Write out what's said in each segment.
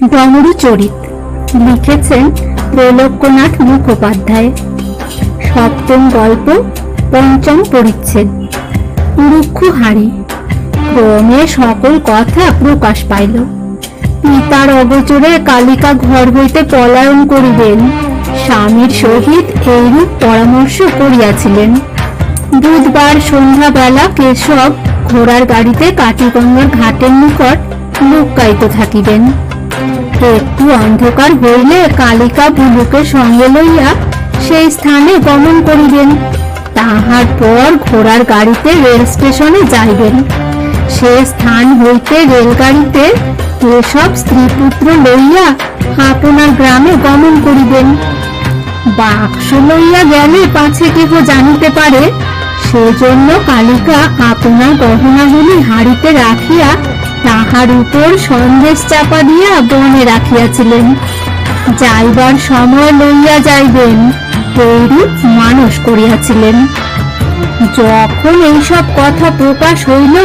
ডমরু চরিত লিখেছেন ত্রৈলোক্যনাথ মুখোপাধ্যায়। সপ্তম গল্প, পঞ্চম পরিচ্ছেদ। রুক্ষ হাড়ি। ক্রমে সকল কথা প্রকাশ পাইল। পিতার অগোচরে কালিকা ঘর হইতে পলায়ন করিবেন, স্বামীর সহিত এইরূপ পরামর্শ করিয়াছিলেন। বুধবার সন্ধ্যাবেলা কেশব ঘোড়ার গাড়িতে কাটিগঙ্গার ঘাটের নিকট লুকায়িত থাকিবেন। একটু অন্ধকার হইলে কালিকা ভুলুকে সঙ্গে লইয়া সেই স্থানে গমন করিবেন। তাহার পর ঘোড়ার গাড়িতে রেল স্টেশনে যাইবেন। সে স্থান হইতে রেলগাড়িতে কেশব স্ত্রী পুত্র লইয়া আপনার গ্রামে গমন করিবেন। বাক্স লইয়া গেলে পাছে কেহ জানিতে পারে, সেজন্য কালিকা আপনার গহনাগুলি হাড়িতে রাখিয়া তাহার উপর সন্দেশ চাপা দিয়া বনে রাখিয়াছিলেন। যাইবার সময় লইয়া যাইবেন, এইরূপ মানস করিয়াছিলেন। যখন এইসব কথা প্রকাশ হইল,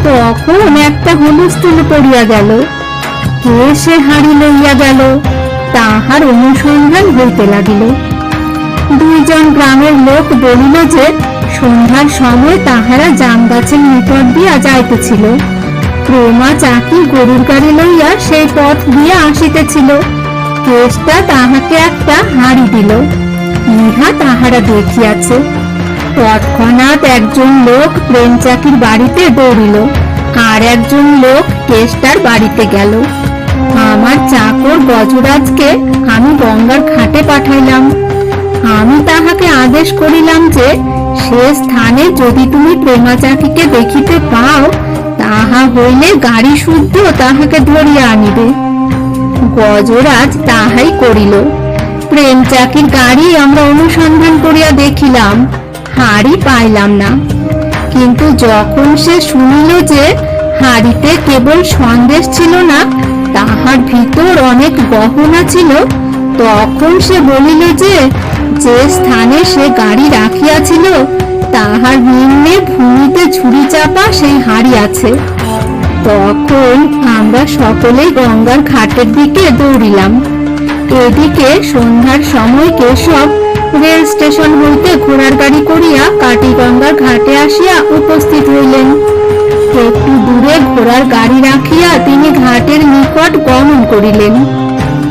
তখন একটা হুলস্থুল পড়িয়া গেল। কে সে হাড়ি লইয়া গেল, তাহার অনুসন্ধান হইতে লাগিল। দুইজন গ্রামের লোক বলিল যে সন্ধ্যার সময় তাহারা জাম গাছের নিকট দিয়া যাইতেছিল। প্রমা চাকি গরুর গাড়ি লইয়া সেই পথ দিয়া আসিতেছিল। কেষ্টা তাহাকে একটা হাড়ি দিল, ইহা তাহারা দেখিয়াছে। তৎক্ষণাৎ একজন লোক প্রেম চাকির বাড়িতে দৌড়িল, আর একজন লোক কেষ্টার বাড়িতে গেল। আমার চাকর গজরাজকে আমি গঙ্গার ঘাটে পাঠাইলাম। আমি তাহাকে আদেশ করিলাম যে সে স্থানে যদি তুমি প্রেমা চাকিকে দেখিতে পাও, তাহা হইলে গাড়ি শুদ্ধ তাহাকে ধরিয়া আনিবে। গজরাজ তাহাই করিল। প্রেম চাকির গাড়ি আমরা অনুসন্ধান করিয়া দেখিলাম, হাড়ি পাইলাম না। কিন্তু যখন সে শুনিল যে হাড়িতে কেবল সন্দেশ ছিল না, তাহার ভিতর অনেক গহনা ছিল, তখন সে বলিল যে যে স্থানে সে গাড়ি রাখিয়াছিল তাহার নিম্নে ভূমিতে ঝুড়ি চাপা সেই হাড়ি আছে। তখন আমরা সকলেই গঙ্গার ঘাটের দিকে দৌড়িলাম। এদিকে সন্ধ্যার সময় কেশব রেল স্টেশন হইতে ঘোড়ার গাড়ি করিয়া কাটিগঙ্গার ঘাটে আসিয়া উপস্থিত হইলেন। একটু দূরে ঘোড়ার গাড়ি রাখিয়া তিনি ঘাটের নিকট গমন করিলেন।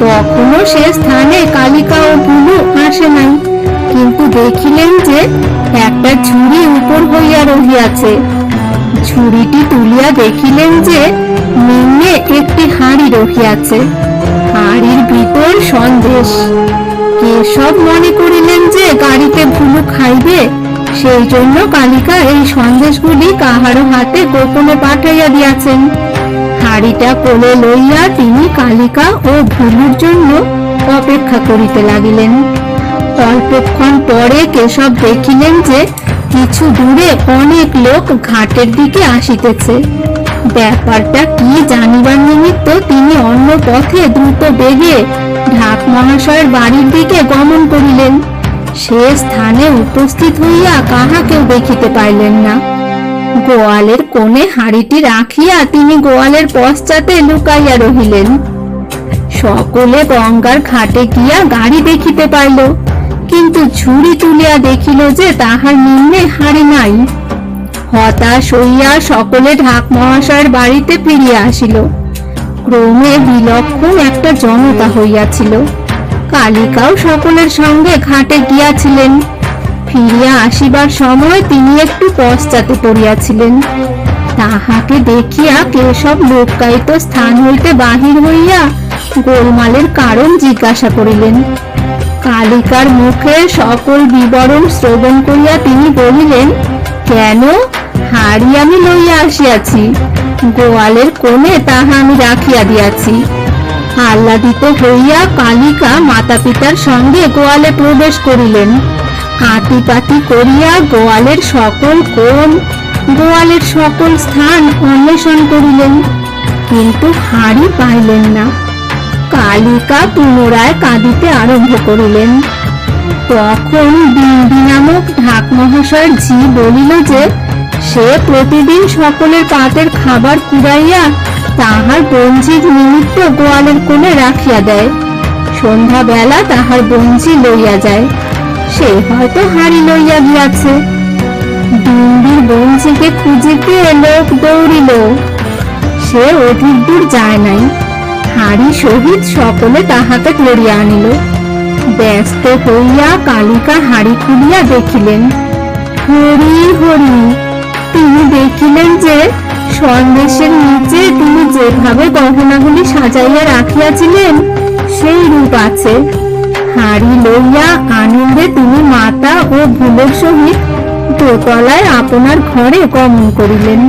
তখনও সে স্থানে কালিকা ও ভুলু আসে নাই, কিন্তু দেখিলেন যে একটা ঝুড়ি উপর হইয়া রহিয়াছে। ঝুড়িটি তুলিয়া দেখিলেন যে নিম্নে একটি হাড়ি রহিয়াছে, হাড়ির ভিতর সন্দেশ। কেশব মনে করিলেন যে গাড়িতে ভুলু খাইবে, সেই জন্য কালিকা এই সন্দেশগুলি কাহারো হাতে গোপনে পাঠাইয়া দিয়াছেন। হাড়িটা কোলে লইয়া তিনি কালিকা ও ভুলুর জন্য অপেক্ষা করিতে লাগিলেন। অল্পক্ষণ পরে কেশব দেখিলেন যে কিছু দূরে অনেক লোক ঘাটের দিকে আসিতেছে। ব্যাপারটা কি জানিবার নিমিত্ত তিনি অন্য পথে দ্রুত বেগে ঢাক মহাশয়ের বাড়ির দিকে গমন করিলেন। সে স্থানে উপস্থিত হইয়া কাহাকেও দেখিতে পাইলেন না। গোয়ালের কোণে হাড়িটি রাখিয়া তিনি গোয়ালের পশ্চাতে লুকাইয়া রহিলেন। সকলে গঙ্গার ঘাটে গিয়া গাড়ি দেখিতে পাইল, কিন্তু ঝুড়ি তুলিয়া দেখিল যে তাহার নিম্নে হাড়ি নাই। হতাশ হইয়া সকলে ঢাক মহাশয়ের বাড়িতে ফিরিয়া আসিল। ক্রমে বিলক্ষণ একটা জনতা হইয়াছিল। কালিকাও সকলের সঙ্গে ঘাটে গিয়াছিলেন। ফিরিয়া আসিবার সময় তিনি একটু পশ্চাতে পড়িয়াছিলেন। তাহাকে দেখিয়া কেশব লুকায়িত স্থান হইতে বাহির হইয়া গোলমালের কারণ জিজ্ঞাসা করিলেন। কালিকার মুখে সকল বিবরণ শ্রবণ করিয়া তিনি বলিলেন, কেন, হাড়ি আমি লইয়া আসিয়াছি, গোয়ালের কোণে তাহা আমি রাখিয়া দিয়াছি। আহ্লাদিত হইয়া কালিকা মাতা পিতার সঙ্গে গোয়ালে প্রবেশ করিলেন। হাঁটিপাটি করিয়া গোয়ালের সকল কোণ, গোয়ালের সকল স্থান অন্বেষণ করিলেন, কিন্তু হাড়ি পাইলেন না। কালিকা পুনরায় কাঁদিতে আরম্ভ করিলেন। তখন বিন্দি নামক ঢাক মহাশয়ের ঝি বলিল যে সে প্রতিদিন সকলের পাতের খাবার কুড়াইয়া তাহার বঞ্জির নিমিত্ত গোয়ালের কোণে রাখিয়া দেয়। সন্ধ্যা বেলা তাহার বঞ্জি লইয়া যায়, সে হয়তো হাড়ি লইয়া গিয়াছে। ডিম্বির বঞ্জিকে খুঁজিতে লোক দৌড়িল, সে অধিক দূর যায় নাই। হাড়ি সহিত সকলে তাহাকে ধরিয়া আনিল। ব্যস্ত হইয়া কালিকা হাড়ি খুলিয়া দেখিলেন, হরি হরি, তিনি দেখিলেন যে সন্দেশের নিচে তিনি যেভাবে গহনাগুলি সাজাইয়া রাখিয়াছিলেন সেই রূপ আছে। হাড়ি লইয়া আনন্দে তিনি মাতা ও ভুলের সহিত দোতলায় আপনার ঘরে গমন করিলেন।